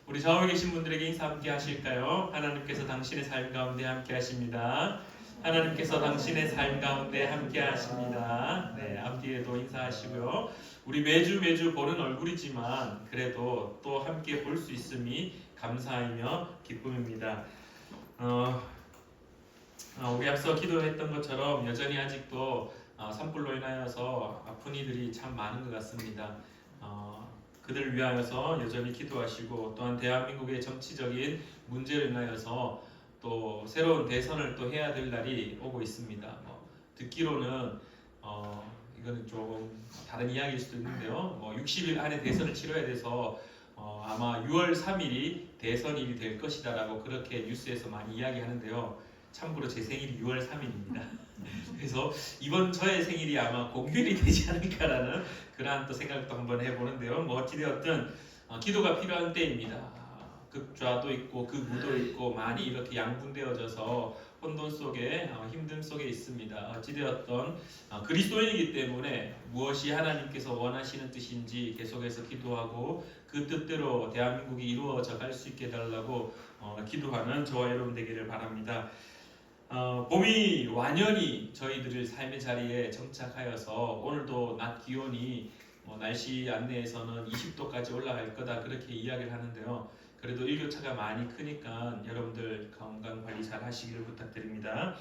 우리 좌우에 계신 분들에게 인사 함께 하실까요? 하나님께서 당신의 삶 가운데 함께 하십니다. 하나님께서 당신의 삶 가운데 함께 하십니다. 네, 앞뒤에도 인사하시고요. 우리 매주 보는 얼굴이지만 그래도 또 함께 볼 수 있음이 감사이며 기쁨입니다. 우리 앞서 기도했던 것처럼 여전히 아직도 산불로 인하여서 아픈 이들이 참 많은 것 같습니다. 그들을 위하여서 여전히 기도하시고, 또한 대한민국의 정치적인 문제를 인하여서 또 새로운 대선을 또 해야 될 날이 오고 있습니다. 듣기로는 이거는 좀 다른 이야기일 수도 있는데요. 60일 안에 대선을 치러야 돼서 아마 6월 3일이 대선일이 될 것이다라고 그렇게 뉴스에서 많이 이야기하는데요. 참고로 제 생일이 6월 3일입니다. 그래서 이번 저의 생일이 아마 공휴일이 되지 않을까라는 그러한 또 생각도 한번 해보는데요. 어찌되었든 기도가 필요한 때입니다. 극좌도 있고 극우도 있고 많이 이렇게 양분되어져서 혼돈 속에 힘듦 속에 있습니다. 어찌되었던 그리스도인이기 때문에 무엇이 하나님께서 원하시는 뜻인지 계속해서 기도하고 그 뜻대로 대한민국이 이루어져 갈 수 있게 해달라고 기도하는 저와 여러분 되기를 바랍니다. 봄이 완연히 저희들의 삶의 자리에 정착하여서 오늘도 낮 기온이 날씨 안내에서는 20도까지 올라갈 거다 그렇게 이야기를 하는데요. 그래도 일교차가 많이 크니까 여러분들 건강 관리 잘 하시기를 부탁드립니다.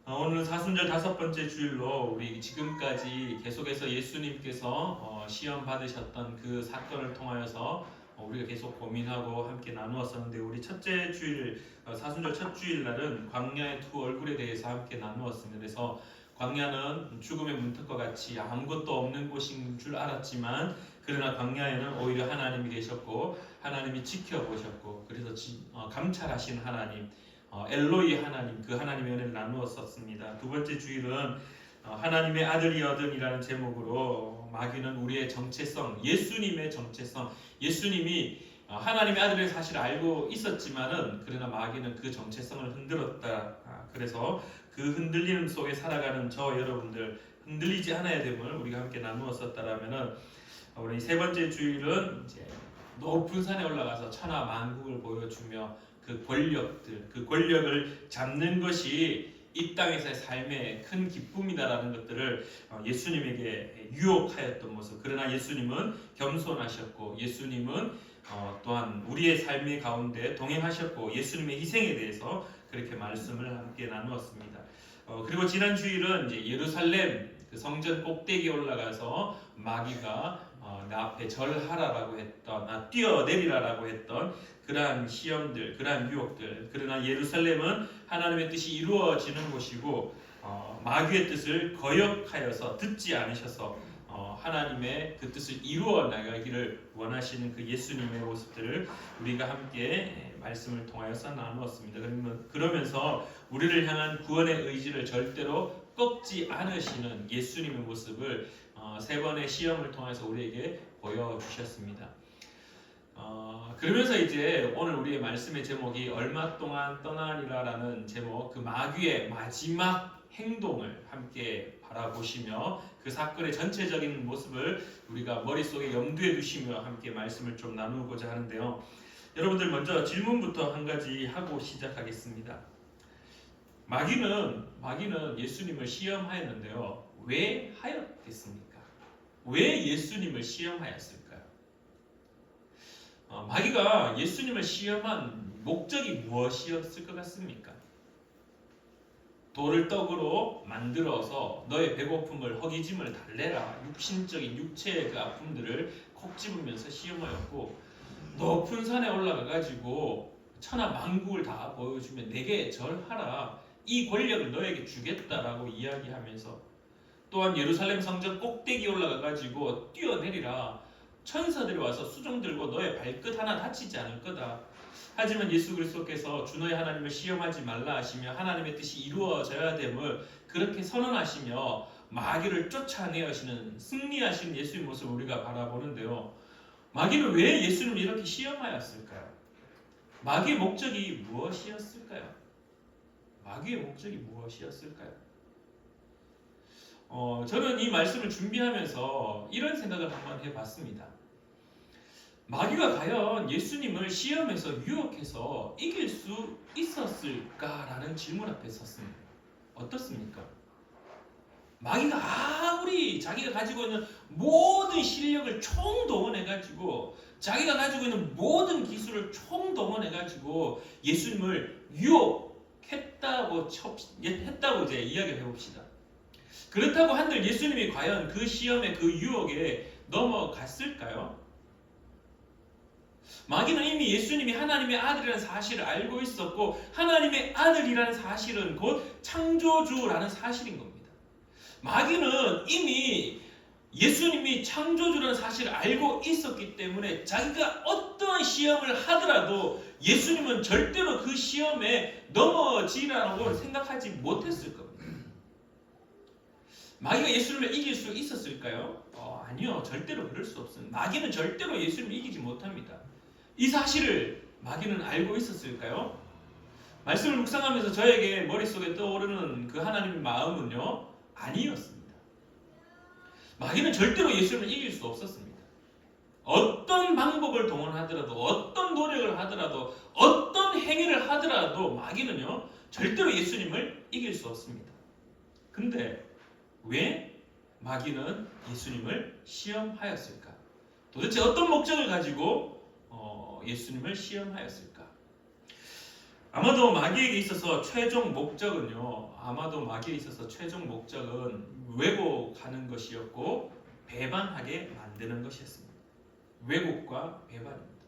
오늘은 사순절 5번째 주일로 우리 지금까지 계속해서 예수님께서 시험 받으셨던 그 사건을 통하여서 우리가 계속 고민하고 함께 나누었었는데, 우리 첫째 주일 사순절 첫 주일날은 광야의 두 얼굴에 대해서 함께 나누었습니다. 그래서 광야는 죽음의 문턱과 같이 아무것도 없는 곳인 줄 알았지만, 그러나 광야에는 오히려 하나님이 계셨고 하나님이 지켜보셨고, 그래서 감찰하신 하나님, 엘로이 하나님, 그 하나님의 은혜를 나누었었습니다. 두 번째 주일은 하나님의 아들이여든이라는 제목으로 마귀는 우리의 정체성, 예수님의 정체성, 예수님이 하나님의 아들을 사실 알고 있었지만은 그러나 마귀는 그 정체성을 흔들었다. 그래서 그 흔들림 속에 살아가는 저 여러분들, 흔들리지 않아야 됨을 우리가 함께 나누었었다라면은, 우리 세 번째 주일은 이제 높은 산에 올라가서 천하 만국을 보여주며 그 권력들, 그 권력을 잡는 것이 이 땅에서의 삶의 큰 기쁨이다라는 것들을 예수님에게 유혹하였던 모습. 그러나 예수님은 겸손하셨고, 예수님은 또한 우리의 삶의 가운데 동행하셨고, 예수님의 희생에 대해서 그렇게 말씀을 함께 나누었습니다. 그리고 지난 주일은 이제 예루살렘 그 성전 꼭대기에 올라가서 마귀가 내 앞에 절하라라고 했던, 뛰어내리라라고 했던 그러한 시험들, 그러한 유혹들. 그러나 예루살렘은 하나님의 뜻이 이루어지는 곳이고 마귀의 뜻을 거역하여서 듣지 않으셔서 하나님의 그 뜻을 이루어 나가기를 원하시는 그 예수님의 모습들을 우리가 함께 말씀을 통하여서 나누었습니다. 그러면서 우리를 향한 구원의 의지를 절대로 꺾지 않으시는 예수님의 모습을 세 번의 시험을 통해서 우리에게 보여주셨습니다. 그러면서 이제 오늘 우리의 말씀의 제목이 얼마 동안 떠나리라라는 제목, 그 마귀의 마지막 행동을 함께 바라보시며 그 사건의 전체적인 모습을 우리가 머릿속에 염두에 두시며 함께 말씀을 좀 나누고자 하는데요. 여러분들 먼저 질문부터 한 가지 하고 시작하겠습니다. 마귀는 예수님을 시험하였는데요. 왜 하였겠습니까? 왜 예수님을 시험하였을까요? 마귀가 예수님을 시험한 목적이 무엇이었을 것 같습니까? 돌을 떡으로 만들어서 너의 배고픔을 허기짐을 달래라, 육신적인 육체의 그 아픔들을 콕 집으면서 시험하였고, 높은 산에 올라가 가지고 천하 만국을 다 보여주면 내게 절하라, 이 권력을 너에게 주겠다라고 이야기하면서, 또한 예루살렘 성전 꼭대기 올라가 가지고 뛰어내리라, 천사들이 와서 수종 들고 너의 발끝 하나 다치지 않을 거다. 하지만 예수 그리스도께서 주 너의 하나님을 시험하지 말라 하시며 하나님의 뜻이 이루어져야 됨을 그렇게 선언하시며 마귀를 쫓아내시는 승리하신 예수의 모습을 우리가 바라보는데요. 마귀는 왜 예수님을 이렇게 시험하였을까요? 마귀의 목적이 무엇이었을까요? 마귀의 목적이 무엇이었을까요? 저는 이 말씀을 준비하면서 이런 생각을 한번 해봤습니다. 마귀가 과연 예수님을 시험해서 유혹해서 이길 수 있었을까라는 질문 앞에 섰습니다. 어떻습니까? 마귀가 아무리 자기가 가지고 있는 모든 실력을 총동원해가지고 자기가 가지고 있는 모든 기술을 총동원해가지고 예수님을 유혹했다고 이제 이야기를 해봅시다. 그렇다고 한들 예수님이 과연 그 시험에 그 유혹에 넘어갔을까요? 마귀는 이미 예수님이 하나님의 아들이라는 사실을 알고 있었고 하나님의 아들이라는 사실은 곧 창조주라는 사실인 겁니다. 마귀는 이미 예수님이 창조주라는 사실을 알고 있었기 때문에 자기가 어떠한 시험을 하더라도 예수님은 절대로 그 시험에 넘어지라고 생각하지 못했을 겁니다. 마귀가 예수님을 이길 수 있었을까요? 아니요. 절대로 그럴 수 없습니다. 마귀는 절대로 예수님을 이기지 못합니다. 이 사실을 마귀는 알고 있었을까요? 말씀을 묵상하면서 저에게 머릿속에 떠오르는 그 하나님의 마음은요, 아니었습니다. 마귀는 절대로 예수님을 이길 수 없었습니다. 어떤 방법을 동원하더라도, 어떤 노력을 하더라도, 어떤 행위를 하더라도 마귀는요, 절대로 예수님을 이길 수 없습니다. 근데 왜 마귀는 예수님을 시험하였을까? 도대체 어떤 목적을 가지고 예수님을 시험하였을까? 아마도 마귀에게 있어서 최종 목적은 왜곡하는 것이었고 배반하게 만드는 것이었습니다. 왜곡과 배반입니다.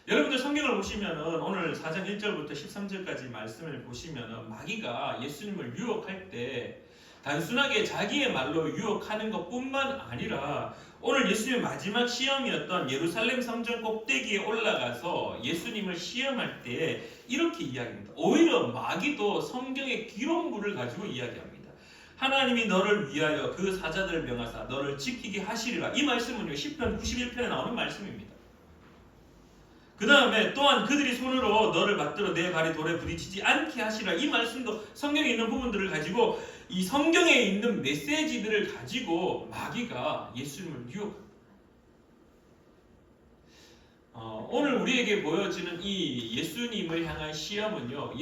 여러분들 성경을 보시면은 오늘 4장 1절부터 13절까지 말씀을 보시면은 마귀가 예수님을 유혹할 때 단순하게 자기의 말로 유혹하는 것뿐만 아니라 오늘 예수님의 마지막 시험이었던 예루살렘 성전 꼭대기에 올라가서 예수님을 시험할 때 이렇게 이야기합니다. 오히려 마귀도 성경의 기록물을 가지고 이야기합니다. 하나님이 너를 위하여 그 사자들을 명하사 너를 지키게 하시리라. 이 말씀은요, 시편 91편에 나오는 말씀입니다. 그 다음에 또한 그들이 손으로 너를 맞들어 내 발이 돌에 부딪히지 않게 하시라. 이 말씀도 성경에 있는 부분들을 가지고 이 성경에 있는 메시지들을 가지고 마귀가 예수님을 유혹합니다. 오늘 우리에게 보여지는 이 예수님을 향한 시험은요,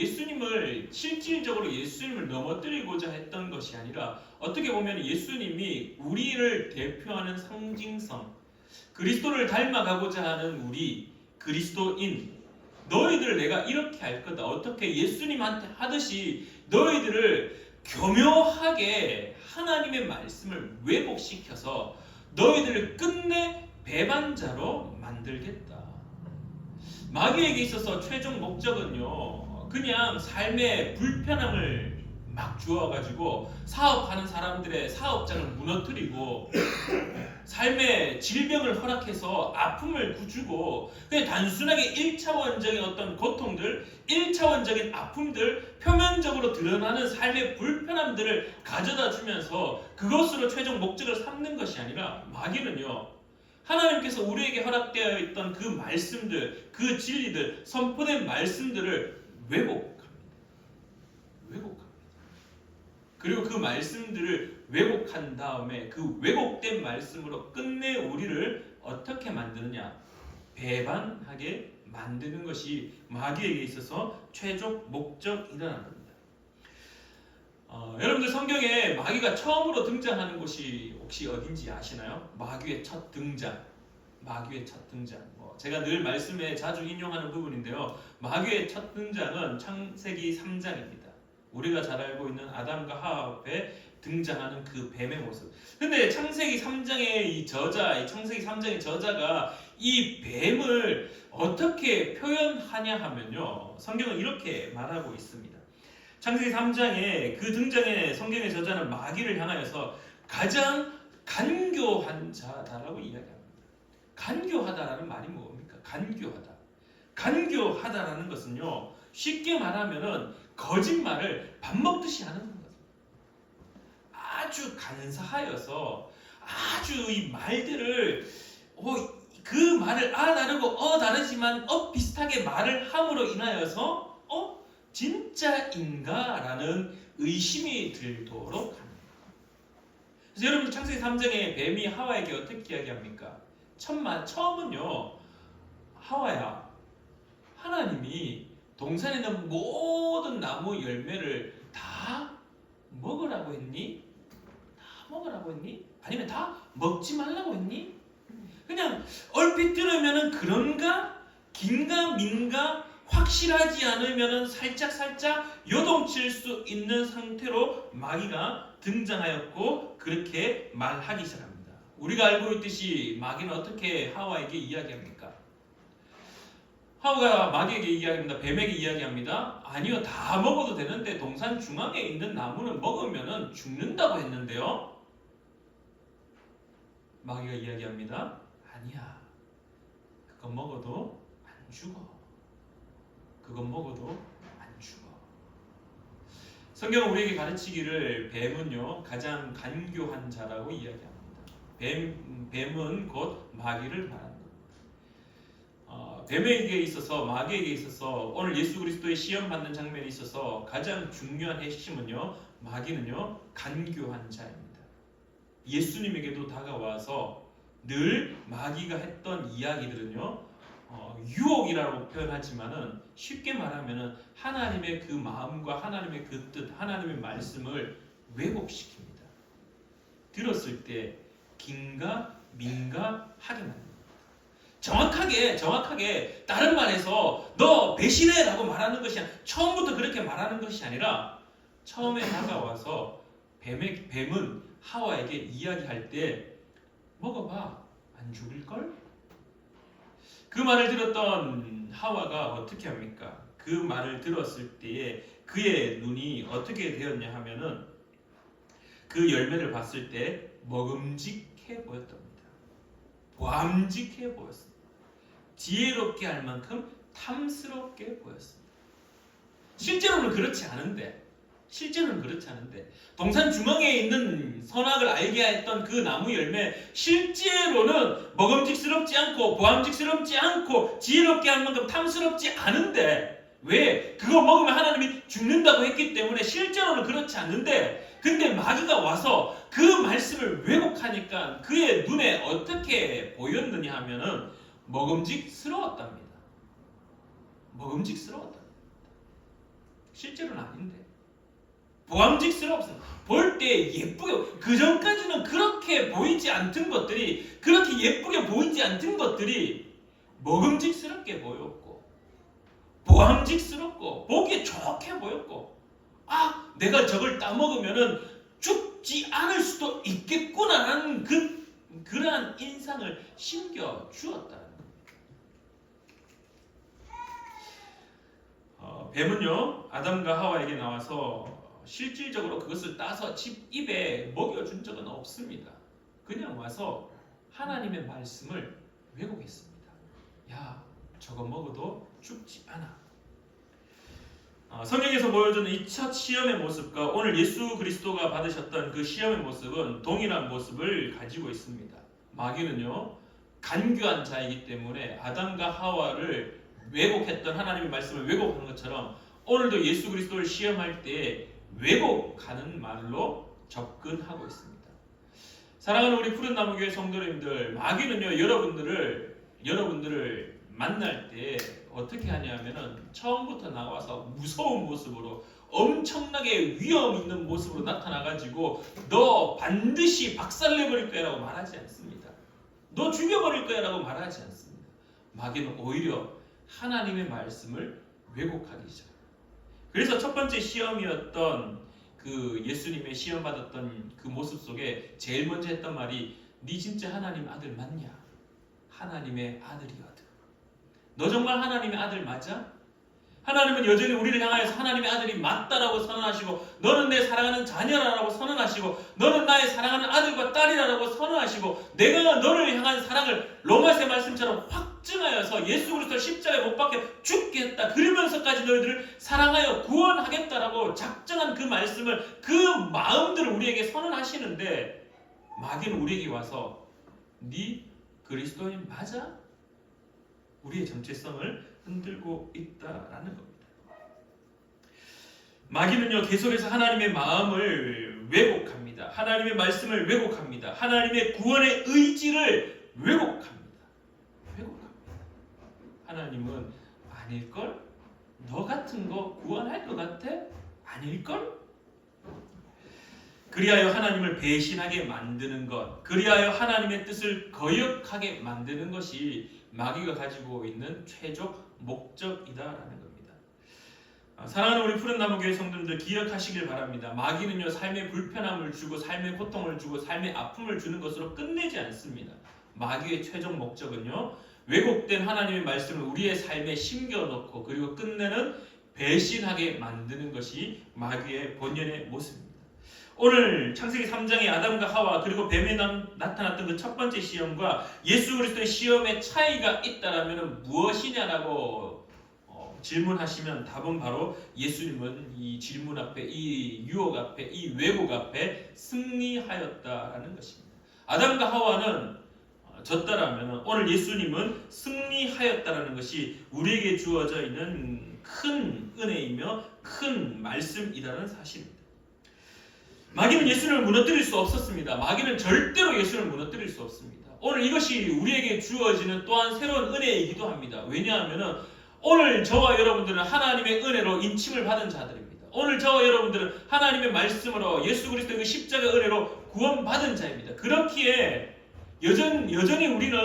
실질적으로 예수님을 넘어뜨리고자 했던 것이 아니라 어떻게 보면 예수님이 우리를 대표하는 상징성, 그리스도를 닮아가고자 하는 우리 그리스도인, 너희들 내가 이렇게 할 거다. 어떻게 예수님한테 하듯이 너희들을 교묘하게 하나님의 말씀을 왜곡시켜서 너희들을 끝내 배반자로 만들겠다. 마귀에게 있어서 최종 목적은요, 그냥 삶의 불편함을 막 주어가지고 사업하는 사람들의 사업장을 무너뜨리고 삶의 질병을 허락해서 아픔을 주고 그냥 단순하게 1차원적인 어떤 고통들, 1차원적인 아픔들, 표면적으로 드러나는 삶의 불편함들을 가져다 주면서 그것으로 최종 목적을 삼는 것이 아니라 마귀는요, 하나님께서 우리에게 허락되어 있던 그 말씀들, 그 진리들, 선포된 말씀들을 왜곡합니다. 그리고 그 말씀들을 왜곡한 다음에 그 왜곡된 말씀으로 끝내 우리를 어떻게 만드느냐? 배반하게 만드는 것이 마귀에게 있어서 최종 목적이라는 겁니다. 여러분들 성경에 마귀가 처음으로 등장하는 곳이 혹시 어딘지 아시나요? 마귀의 첫 등장. 제가 늘 말씀에 자주 인용하는 부분인데요. 마귀의 첫 등장은 창세기 3장입니다. 우리가 잘 알고 있는 아담과 하와 앞에 등장하는 그 뱀의 모습. 근데 창세기 3장의 저자가 이 뱀을 어떻게 표현하냐 하면요, 성경은 이렇게 말하고 있습니다. 창세기 3장에 그 등장의 성경의 저자는 마귀를 향하여서 가장 간교한 자다라고 이야기합니다. 간교하다라는 말이 뭡니까? 간교하다라는 것은요, 쉽게 말하면은 거짓말을 밥 먹듯이 하는 거죠. 아주 간사하여서 아주 이 말들을 그 말을 다르고 다르지만 비슷하게 말을 함으로 인하여서 진짜인가라는 의심이 들도록 합니다. 그래서 여러분 창세기 3장에 뱀이 하와에게 어떻게 이야기합니까? 처음은요, 하와야, 하나님이 동산에 있는 모든 나무 열매를 다 먹으라고 했니? 다 먹으라고 했니? 아니면 다 먹지 말라고 했니? 그냥 얼핏 들으면은 그런가? 긴가 민가? 확실하지 않으면은 살짝 요동칠 수 있는 상태로 마귀가 등장하였고 그렇게 말하기 시작합니다. 우리가 알고 있듯이 마귀는 어떻게 하와에게 이야기합니까? 하와가 마귀에게 이야기합니다. 뱀에게 이야기합니다. 아니요, 다 먹어도 되는데 동산 중앙에 있는 나무는 먹으면 죽는다고 했는데요. 마귀가 이야기합니다. 아니야, 그건 먹어도 안 죽어. 그건 먹어도 안 죽어. 성경은 우리에게 가르치기를 뱀은요 가장 간교한 자라고 이야기합니다. 뱀은 곧 마귀를 말합니다. 뱀에게 있어서, 마귀에게 있어서 오늘 예수 그리스도의 시험 받는 장면에 있어서 가장 중요한 핵심은요, 마귀는요 간교한 자입니다. 예수님에게도 다가와서 늘 마귀가 했던 이야기들은요 유혹이라고 표현하지만은 쉽게 말하면은 하나님의 그 마음과 하나님의 그 뜻, 하나님의 말씀을 왜곡시킵니다. 들었을 때 긴가 민가 하게 만듭니다. 정확하게 다른 말에서 너 배신해라고 말하는 것이 아니라, 처음부터 그렇게 말하는 것이 아니라 처음에 다가와서 뱀은 하와에게 이야기할 때 먹어봐, 안 죽을걸? 그 말을 들었던 하와가 어떻게 합니까? 그 말을 들었을 때에 그의 눈이 어떻게 되었냐 하면은 그 열매를 봤을 때 먹음직해 보였답니다. 보암직해 보였습니다. 지혜롭게 할 만큼 탐스럽게 보였습니다. 실제로는 그렇지 않은데 동산 중앙에 있는 선악을 알게 했던 그 나무 열매, 실제로는 먹음직스럽지 않고 보암직스럽지 않고 지혜롭게 할 만큼 탐스럽지 않은데, 왜? 그거 먹으면 하나님이 죽는다고 했기 때문에 실제로는 그렇지 않는데, 근데 마귀가 와서 그 말씀을 왜곡하니까 그의 눈에 어떻게 보였느냐 하면은 먹음직스러웠답니다. 실제로는 아닌데 보암직스럽습니다. 볼 때 예쁘게, 그 전까지는 그렇게 보이지 않던 것들이, 그렇게 예쁘게 보이지 않던 것들이 먹음직스럽게 보였고 보암직스럽고 보기에 좋게 보였고, 아, 내가 저걸 따먹으면은 죽지 않을 수도 있겠구나라는 그러한 인상을 심겨주었다. 뱀은요 아담과 하와에게 나와서 실질적으로 그것을 따서 입에 먹여준 적은 없습니다. 그냥 와서 하나님의 말씀을 왜곡했습니다. 야, 저거 먹어도 죽지 않아. 성경에서 보여주는 이 첫 시험의 모습과 오늘 예수 그리스도가 받으셨던 그 시험의 모습은 동일한 모습을 가지고 있습니다. 마귀는요 간교한 자이기 때문에 아담과 하와를 왜곡했던 하나님의 말씀을 왜곡하는 것처럼 오늘도 예수 그리스도를 시험할 때 왜곡하는 말로 접근하고 있습니다. 사랑하는 우리 푸른나무교회 성도님들, 마귀는요 여러분들을 만날 때 어떻게 하냐면은 처음부터 나와서 무서운 모습으로, 엄청나게 위험 있는 모습으로 나타나가지고 너 반드시 박살내버릴 거야 라고 말하지 않습니다. 너 죽여버릴 거야 라고 말하지 않습니다. 마귀는 오히려 하나님의 말씀을 왜곡하기 시작합니다. 그래서 첫 번째 시험이었던 그 예수님의 시험 받았던 그 모습 속에 제일 먼저 했던 말이, 네 진짜 하나님 아들 맞냐? 하나님의 아들이거든. 너 정말 하나님의 아들 맞아? 하나님은 여전히 우리를 향하여서 하나님의 아들이 맞다라고 선언하시고, 너는 내 사랑하는 자녀라고 선언하시고, 너는 나의 사랑하는 아들과 딸이라고 선언하시고, 내가 너를 향한 사랑을 로마서 말씀처럼 확증하여서 예수 그리스도 십자가에 못 박혀 죽게 했다. 그러면서까지 너희들을 사랑하여 구원하겠다라고 작정한 그 말씀을, 그 마음들을 우리에게 선언하시는데, 마귀는 우리에게 와서 네 그리스도인 맞아? 우리의 정체성을 흔들고 있다라는 겁니다. 마귀는요 계속해서 하나님의 마음을 왜곡합니다. 하나님의 말씀을 왜곡합니다. 하나님의 구원의 의지를 왜곡합니다. 하나님은 아닐걸? 너 같은 거 구원할 것 같아? 아닐걸? 그리하여 하나님을 배신하게 만드는 것, 그리하여 하나님의 뜻을 거역하게 만드는 것이 마귀가 가지고 있는 최종 목적이다라는 겁니다. 사랑하는 우리 푸른나무교회 성도님들 기억하시길 바랍니다. 마귀는요, 삶의 불편함을 주고 삶의 고통을 주고 삶의 아픔을 주는 것으로 끝내지 않습니다. 마귀의 최종 목적은요, 왜곡된 하나님의 말씀을 우리의 삶에 심겨놓고 그리고 끝내는 배신하게 만드는 것이 마귀의 본연의 모습입니다. 오늘 창세기 3장의 아담과 하와 그리고 뱀에 나타났던 그 첫 번째 시험과 예수 그리스도의 시험의 차이가 있다라면 무엇이냐라고 질문하시면 답은 바로 예수님은 이 질문 앞에, 이 유혹 앞에, 이 왜곡 앞에 승리하였다라는 것입니다. 아담과 하와는 졌다라면 오늘 예수님은 승리하였다라는 것이 우리에게 주어져 있는 큰 은혜이며 큰 말씀이라는 사실입니다. 마귀는 예수님을 무너뜨릴 수 없었습니다. 마귀는 절대로 예수님을 무너뜨릴 수 없습니다. 오늘 이것이 우리에게 주어지는 또한 새로운 은혜이기도 합니다. 왜냐하면 오늘 저와 여러분들은 하나님의 은혜로 인침을 받은 자들입니다. 오늘 저와 여러분들은 하나님의 말씀으로 예수 그리스도의 십자가 은혜로 구원받은 자입니다. 그렇기에 여전히 우리는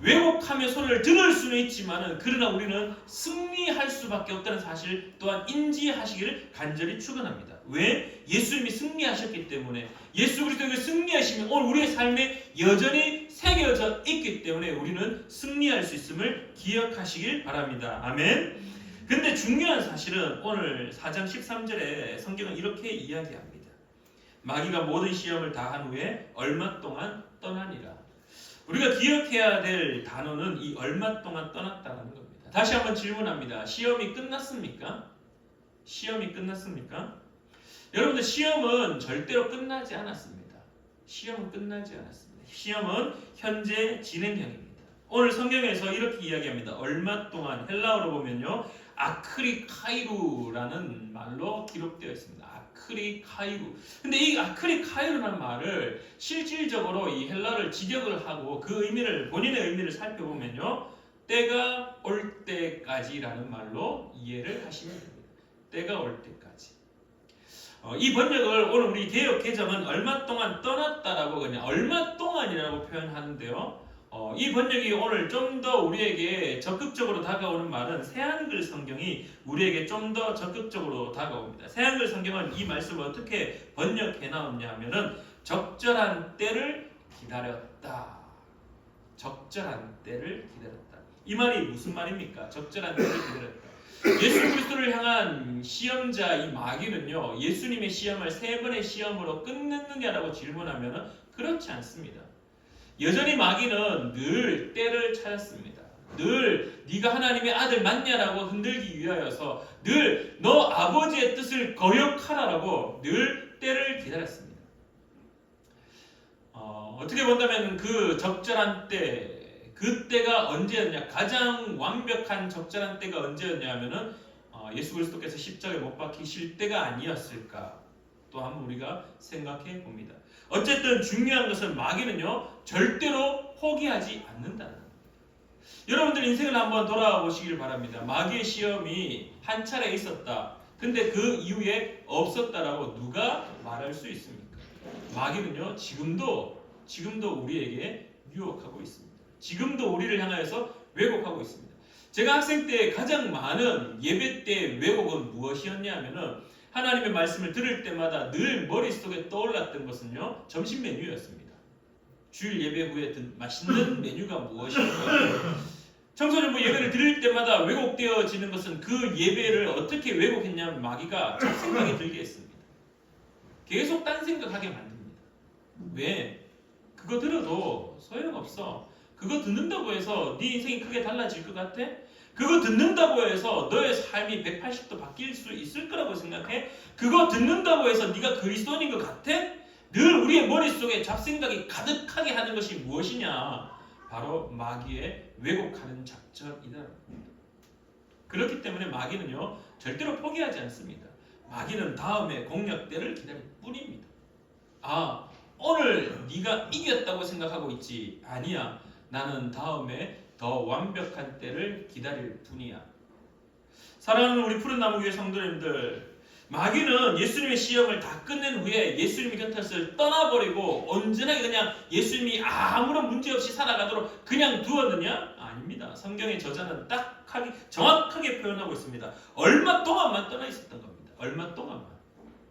왜곡하며 소리를 들을 수는 있지만 그러나 우리는 승리할 수밖에 없다는 사실 또한 인지하시기를 간절히 축원합니다. 왜? 예수님이 승리하셨기 때문에, 예수 그리스도의 승리하시면 오늘 우리의 삶에 여전히 새겨져 있기 때문에 우리는 승리할 수 있음을 기억하시길 바랍니다. 아멘. 근데 중요한 사실은 오늘 4장 13절에 성경은 이렇게 이야기합니다. 마귀가 모든 시험을 다 한 후에 얼마 동안 떠나니라. 우리가 기억해야 될 단어는 이 얼마 동안 떠났다는 겁니다. 다시 한번 질문합니다. 시험이 끝났습니까? 시험이 끝났습니까? 여러분들, 시험은 절대로 끝나지 않았습니다. 시험은 끝나지 않았습니다. 시험은 현재 진행형입니다. 오늘 성경에서 이렇게 이야기합니다. 얼마 동안, 헬라어로 보면요, 아크리카이루라는 말로 기록되어 있습니다. 아크리카이루. 근데 이 아크리카이루라는 말을 실질적으로 이 헬라어를 직역을 하고 그 의미를, 본인의 의미를 살펴보면요, 때가 올 때까지라는 말로 이해를 하시면 됩니다. 때가 올 때까지. 이 번역을 오늘 우리 개역 개정은 얼마 동안 떠났다라고 그냥 얼마 동안이라고 표현하는데요. 이 번역이 오늘 좀 더 우리에게 적극적으로 다가오는 말은 새한글 성경이 우리에게 좀 더 적극적으로 다가옵니다. 새한글 성경은 이 말씀을 어떻게 번역해 나왔냐 하면은 적절한 때를 기다렸다. 적절한 때를 기다렸다. 이 말이 무슨 말입니까? 적절한 때를 기다렸다. 예수 그리스도를 향한 시험자 이 마귀는요, 예수님의 시험을 세 번의 시험으로 끝냈느냐라고 질문하면 그렇지 않습니다. 여전히 마귀는 늘 때를 찾았습니다. 늘 네가 하나님의 아들 맞냐라고 흔들기 위하여서 늘 너 아버지의 뜻을 거역하라라고 늘 때를 기다렸습니다. 어떻게 본다면 그 적절한 때, 그 때가 언제였냐, 가장 완벽한 적절한 때가 언제였냐 하면은 예수 그리스도께서 십자가에 못 박히실 때가 아니었을까 또 한번 우리가 생각해 봅니다. 어쨌든 중요한 것은 마귀는요, 절대로 포기하지 않는다는 겁니다. 여러분들 인생을 한번 돌아보시길 바랍니다. 마귀의 시험이 한 차례 있었다. 근데 그 이후에 없었다라고 누가 말할 수 있습니까? 마귀는요, 지금도 우리에게 유혹하고 있습니다. 지금도 우리를 향하여서 왜곡하고 있습니다. 제가 학생 때 가장 많은 예배 때 왜곡은 무엇이었냐 하면은 하나님의 말씀을 들을 때마다 늘 머릿속에 떠올랐던 것은요, 점심 메뉴였습니다. 주일 예배 후에 맛있는 메뉴가 무엇일까요? 청소년부 예배를 드릴 때마다 왜곡되어지는 것은 그 예배를 어떻게 왜곡했냐면 마귀가 잡생각이 들게 했습니다. 계속 딴 생각하게 만듭니다. 왜? 그거 들어도 소용없어. 그거 듣는다고 해서 네 인생이 크게 달라질 것 같아? 그거 듣는다고 해서 너의 삶이 180도 바뀔 수 있을 거라고 생각해? 그거 듣는다고 해서 네가 그리스도인인 것 같아? 늘 우리의 머릿속에 잡생각이 가득하게 하는 것이 무엇이냐? 바로 마귀의 왜곡하는 작전이다. 그렇기 때문에 마귀는요, 절대로 포기하지 않습니다. 마귀는 다음에 공략 때를 기다릴 뿐입니다. 오늘 네가 이겼다고 생각하고 있지? 아니야. 나는 다음에 더 완벽한 때를 기다릴 뿐이야. 사랑하는 우리 푸른 나무교회 성도님들, 마귀는 예수님의 시험을 다 끝낸 후에 예수님의 곁을 떠나버리고 온전하게 그냥 예수님이 아무런 문제 없이 살아가도록 그냥 두었느냐? 아닙니다. 성경의 저자는 정확하게 표현하고 있습니다. 얼마 동안만 떠나 있었던 겁니다. 얼마 동안만.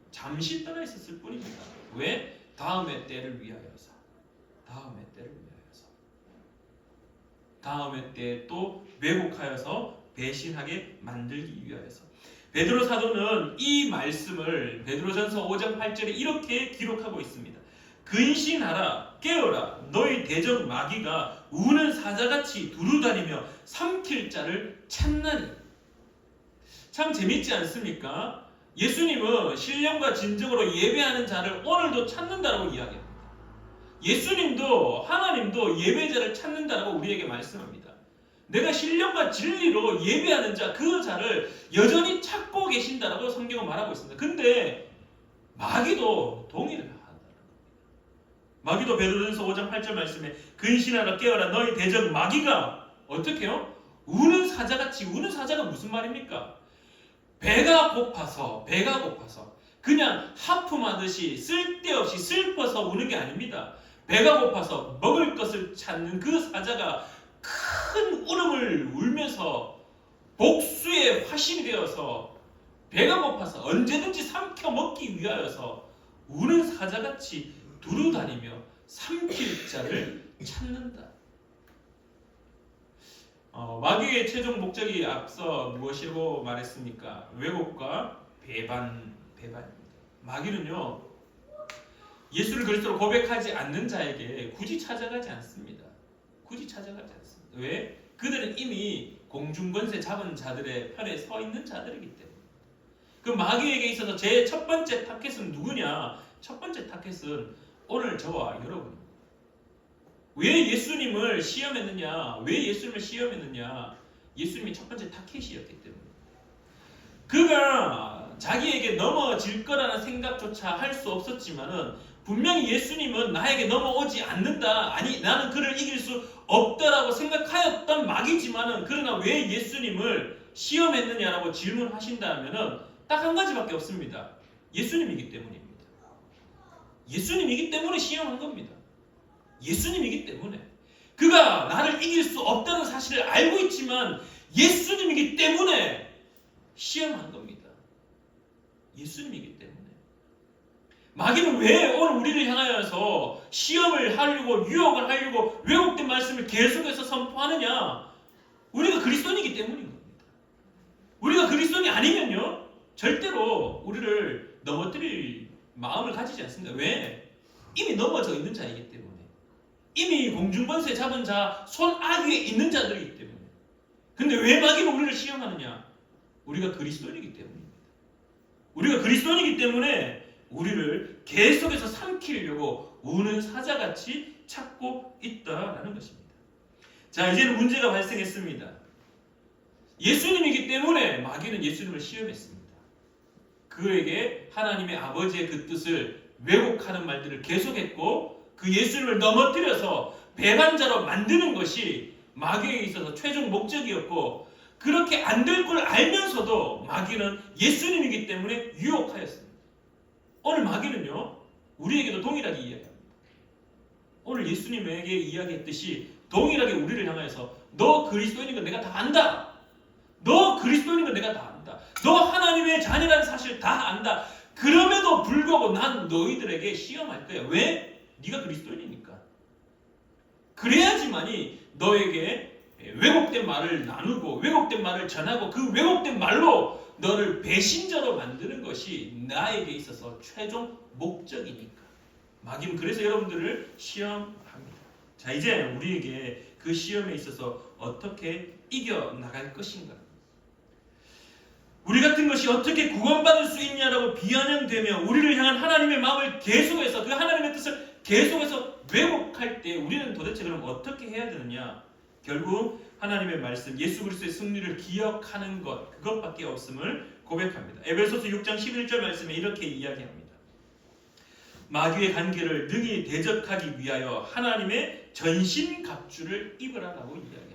잠시 떠나 있었을 뿐입니다. 왜? 다음의 때를 위하여서. 다음의 때를 위하여서. 다음의 때에 또 왜곡하여서 배신하게 만들기 위하여서. 베드로 사도는 이 말씀을 베드로전서 5장 8절에 이렇게 기록하고 있습니다. 근신하라, 깨어라, 너희 대적 마귀가 우는 사자같이 두루다니며 삼킬 자를 찾나니. 참 재밌지 않습니까? 예수님은 신령과 진정으로 예배하는 자를 오늘도 찾는다라고 이야기합니다. 예수님도 하나님도 예배자를 찾는다라고 우리에게 말씀합니다. 내가 신령과 진리로 예배하는 자, 그 자를 여전히 찾고 계신다라고 성경은 말하고 있습니다. 근데 마귀도 동의를 한다. 마귀도 베드로전서 5장 8절 말씀에 근신하라, 깨어라, 너희 대적 마귀가 어떻게 해요? 우는 사자같이. 우는 사자가 무슨 말입니까? 배가 고파서 그냥 하품하듯이 쓸데없이 슬퍼서 우는 게 아닙니다. 배가 고파서 먹을 것을 찾는 그 사자가 큰 울음을 울면서 복수의 화신이 되어서 배가 고파서 언제든지 삼켜 먹기 위하여서 우는 사자같이 두루다니며 삼킬 자를 찾는다. 마귀의 최종 목적이 앞서 무엇이라고 말했습니까? 왜곡과 배반입니다. 마귀는요, 예수를 그리스도로 고백하지 않는 자에게 굳이 찾아가지 않습니다. 왜? 그들은 이미 공중권세 잡은 자들의 편에 서 있는 자들이기 때문에. 그 마귀에게 있어서 제 첫 번째 타겟은 누구냐? 첫 번째 타겟은 오늘 저와 여러분. 왜 예수님을 시험했느냐? 예수님이 첫 번째 타겟이었기 때문에. 그가 자기에게 넘어질 거라는 생각조차 할 수 없었지만은 분명히 예수님은 나에게 넘어오지 않는다. 아니, 나는 그를 이길 수 없다라고 생각하였던 마귀지만은, 그러나 왜 예수님을 시험했느냐라고 질문하신다면은 딱 한 가지밖에 없습니다. 예수님이기 때문입니다. 예수님이기 때문에 시험한 겁니다. 예수님이기 때문에. 그가 나를 이길 수 없다는 사실을 알고 있지만 예수님이기 때문에 시험한 겁니다. 예수님이기 때문에. 마귀는 왜 오늘 우리를 향하여서 시험을 하려고, 유혹을 하려고 왜곡된 말씀을 계속해서 선포하느냐? 우리가 그리스도인이기 때문인 겁니다. 우리가 그리스도인이 아니면요, 절대로 우리를 넘어뜨릴 마음을 가지지 않습니다. 왜? 이미 넘어져 있는 자이기 때문에. 이미 공중권세 잡은 자, 손 아귀에 있는 자들이기 때문에. 근데 왜 마귀는 우리를 시험하느냐? 우리가 그리스도인이기 때문입니다. 우리가 그리스도인이기 때문에 우리를 계속해서 삼키려고 우는 사자같이 찾고 있다라는 것입니다. 자, 이제는 문제가 발생했습니다. 예수님이기 때문에 마귀는 예수님을 시험했습니다. 그에게 하나님의 아버지의 그 뜻을 왜곡하는 말들을 계속했고, 그 예수님을 넘어뜨려서 배반자로 만드는 것이 마귀에게 있어서 최종 목적이었고, 그렇게 안 될 걸 알면서도 마귀는 예수님이기 때문에 유혹하였습니다. 오늘 마귀는요, 우리에게도 동일하게 이야기합니다. 오늘 예수님에게 이야기했듯이 동일하게 우리를 향해서 너 그리스도인인 건 내가 다 안다. 너 그리스도인인 건 내가 다 안다. 너 하나님의 자녀라는 사실 다 안다. 그럼에도 불구하고 난 너희들에게 시험할 거야. 왜? 네가 그리스도인이니까. 그래야지만이 너에게 왜곡된 말을 나누고 왜곡된 말을 전하고 그 왜곡된 말로 너를 배신자로 만드는 것이 나에게 있어서 최종 목적이니까. 마귀는 그래서 여러분들을 시험합니다. 자, 이제 우리에게 그 시험에 있어서 어떻게 이겨나갈 것인가. 우리 같은 것이 어떻게 구원받을 수 있냐라고 비아냥되며 우리를 향한 하나님의 마음을 계속해서, 그 하나님의 뜻을 계속해서 왜곡할 때 우리는 도대체 그럼 어떻게 해야 되느냐. 결국 하나님의 말씀, 예수 그리스도의 승리를 기억하는 것, 그것밖에 없음을 고백합니다. 에베소서 6장 11절 말씀에 이렇게 이야기합니다. 마귀의 관계를 능히 대적하기 위하여 하나님의 전신갑주를 입으라라고 이야기합니다.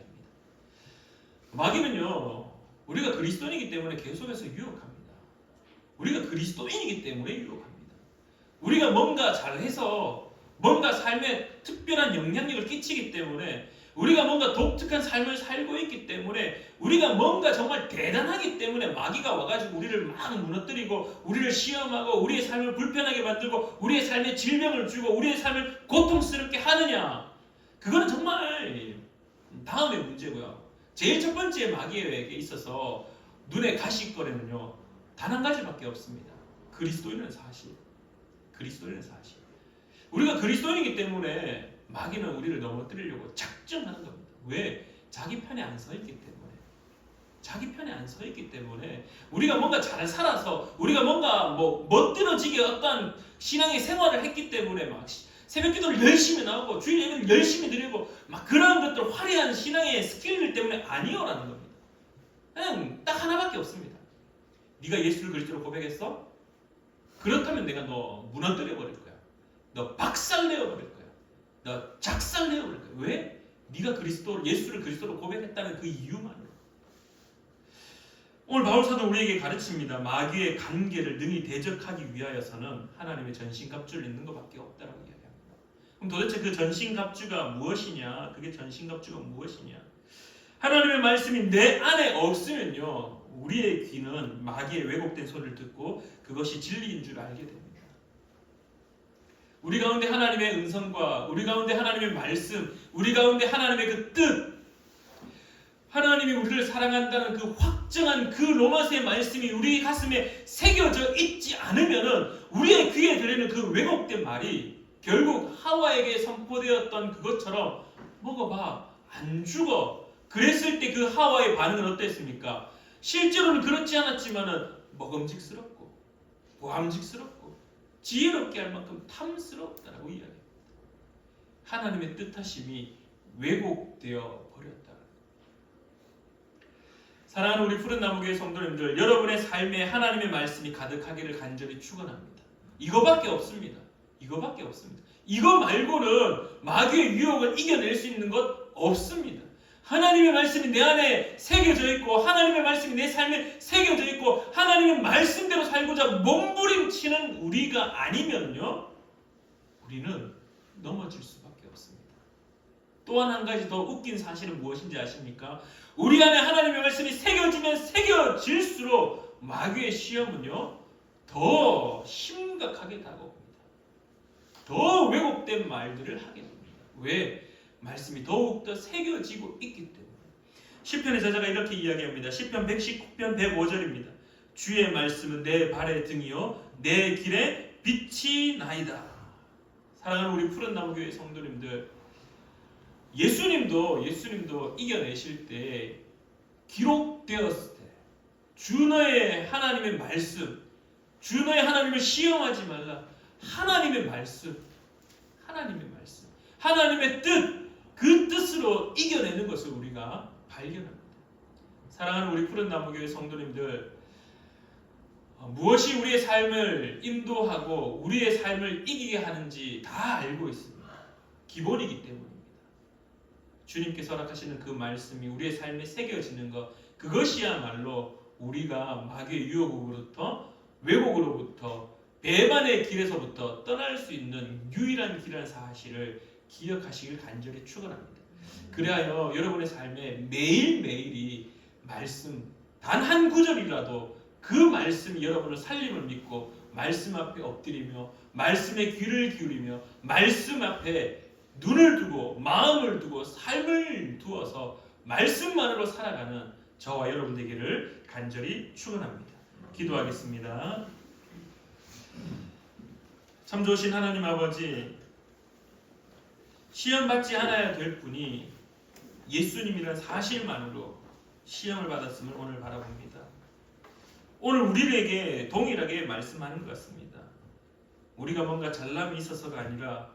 마귀는요, 우리가 그리스도인이기 때문에 계속해서 유혹합니다. 우리가 그리스도인이기 때문에 유혹합니다. 우리가 뭔가 잘해서 뭔가 삶에 특별한 영향력을 끼치기 때문에, 우리가 뭔가 독특한 삶을 살고 있기 때문에, 우리가 뭔가 정말 대단하기 때문에 마귀가 와가지고 우리를 막 무너뜨리고 우리를 시험하고 우리의 삶을 불편하게 만들고 우리의 삶에 질병을 주고 우리의 삶을 고통스럽게 하느냐, 그거는 정말 다음의 문제고요. 제일 첫 번째 마귀에게 있어서 눈에 가시거리는요, 단 한 가지밖에 없습니다. 그리스도인은 사실. 그리스도인은 사실. 우리가 그리스도인이기 때문에 마귀는 우리를 넘어뜨리려고 작정하는 겁니다. 왜? 자기 편에 안 서 있기 때문에. 자기 편에 안 서 있기 때문에, 우리가 뭔가 잘 살아서, 우리가 뭔가 멋들어지게 어떤 신앙의 생활을 했기 때문에 막 새벽 기도를 열심히 나오고 주일 예배를 열심히 드리고 막 그런 것들, 화려한 신앙의 스킬들 때문에 아니요라는 겁니다. 그냥 딱 하나밖에 없습니다. 네가 예수를 그리스도로 고백했어? 그렇다면 내가 너 무너뜨려 버릴 거야. 너 박살내어 버릴 거야. 너 작살내어 버릴 거야. 왜? 네가 예수를 그리스도로 고백했다는 그 이유만으로. 오늘 바울사도 우리에게 가르칩니다. 마귀의 관계를 능히 대적하기 위하여서는 하나님의 전신갑주를 입는 것밖에 없다라고 이야기합니다. 그럼 도대체 그 전신갑주가 무엇이냐? 그게 전신갑주가 무엇이냐? 하나님의 말씀이 내 안에 없으면요, 우리의 귀는 마귀의 왜곡된 소리를 듣고 그것이 진리인 줄 알게 됩니다. 우리 가운데 하나님의 음성과 우리 가운데 하나님의 말씀, 우리 가운데 하나님의 그 뜻, 하나님이 우리를 사랑한다는 그 확정한 그 로마서의 말씀이 우리 가슴에 새겨져 있지 않으면은, 우리의 귀에 들리는 그 왜곡된 말이 결국 하와에게 선포되었던 그것처럼 먹어봐 안 죽어, 그랬을 때 그 하와의 반응은 어땠습니까? 실제로는 그렇지 않았지만은 먹음직스럽고 보암직스럽고 지혜롭게 할 만큼 탐스럽다라고 이야기합니다. 하나님의 뜻하심이 왜곡되어 버렸다. 사랑하는 우리 푸른 나무교회 성도님들, 여러분의 삶에 하나님의 말씀이 가득하기를 간절히 축원합니다. 이거밖에 없습니다. 이거밖에 없습니다. 이거 말고는 마귀의 유혹을 이겨낼 수 있는 것 없습니다. 하나님의 말씀이 내 안에 새겨져 있고, 하나님의 말씀이 내 삶에 새겨져 있고, 하나님의 말씀대로 살고자 몸부림치는 우리가 아니면요, 우리는 넘어질 수밖에 없습니다. 또한 한 가지 더 웃긴 사실은 무엇인지 아십니까? 우리 안에 하나님의 말씀이 새겨지면 새겨질수록 마귀의 시험은요, 더 심각하게 다가옵니다. 더 왜곡된 말들을 하게 됩니다. 왜? 말씀이 더욱더 새겨지고 있기 때문에. 시편의 저자가 이렇게 이야기합니다. 시편 119편 105절입니다. 주의 말씀은 내 발의 등이요 내 길에 빛이 나이다. 사랑하는 우리 푸른 나무교회 성도님들, 예수님도 이겨내실 때, 기록되었을 때, 주 너의 하나님의 말씀, 주 너의 하나님을 시험하지 말라, 하나님의 말씀, 하나님의 뜻, 그 뜻으로 이겨내는 것을 우리가 발견합니다. 사랑하는 우리 푸른 나무교회 성도님들, 무엇이 우리의 삶을 인도하고 우리의 삶을 이기게 하는지 다 알고 있습니다. 기본이기 때문입니다. 주님께서 허락하시는 그 말씀이 우리의 삶에 새겨지는 것, 그것이야말로 우리가 마귀의 유혹으로부터, 왜곡으로부터, 배반의 길에서부터 떠날 수 있는 유일한 길이라는 사실을 기억하시길 간절히 축원합니다. 그래야 여러분의 삶에 매일매일이 말씀 단 한 구절이라도, 그 말씀이 여러분을 살림을 믿고 말씀 앞에 엎드리며 말씀에 귀를 기울이며 말씀 앞에 눈을 두고 마음을 두고 삶을 두어서 말씀만으로 살아가는 저와 여러분 되기를 간절히 축원합니다. 기도하겠습니다. 참 좋으신 하나님 아버지, 시험받지 않아야 될 분이 예수님이라는 사실만으로 시험을 받았음을 오늘 바라봅니다. 오늘 우리에게 동일하게 말씀하는 것 같습니다. 우리가 뭔가 잘남이 있어서가 아니라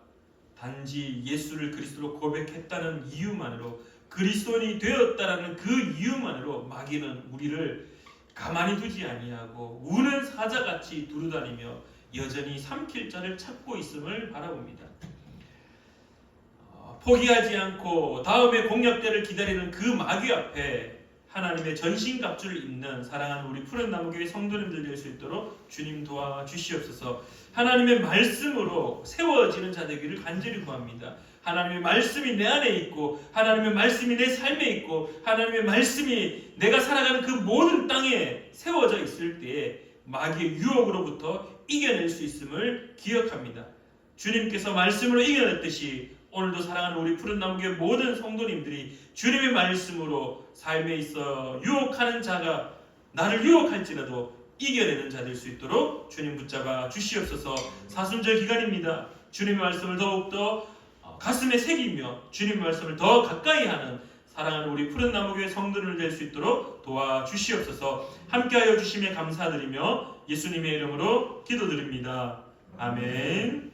단지 예수를 그리스도로 고백했다는 이유만으로, 그리스도인이 되었다라는 그 이유만으로 마귀는 우리를 가만히 두지 아니하고 우는 사자같이 두루다니며 여전히 삼킬 자를 찾고 있음을 바라봅니다. 포기하지 않고 다음의 공략대를 기다리는 그 마귀 앞에 하나님의 전신갑주를 입는 사랑하는 우리 푸른나무교회 성도님들 될 수 있도록 주님 도와주시옵소서. 하나님의 말씀으로 세워지는 자 되기를 간절히 구합니다. 하나님의 말씀이 내 안에 있고 하나님의 말씀이 내 삶에 있고 하나님의 말씀이 내가 살아가는 그 모든 땅에 세워져 있을 때에 마귀의 유혹으로부터 이겨낼 수 있음을 기억합니다. 주님께서 말씀으로 이겨냈듯이 오늘도 사랑하는 우리 푸른나무교회 모든 성도님들이 주님의 말씀으로 삶에 있어 유혹하는 자가 나를 유혹할지라도 이겨내는 자 될 수 있도록 주님 붙잡아 주시옵소서. 사순절 기간입니다. 주님의 말씀을 더욱더 가슴에 새기며 주님의 말씀을 더 가까이 하는 사랑하는 우리 푸른나무교회 성도들 될 수 있도록 도와주시옵소서. 함께하여 주심에 감사드리며 예수님의 이름으로 기도드립니다. 아멘.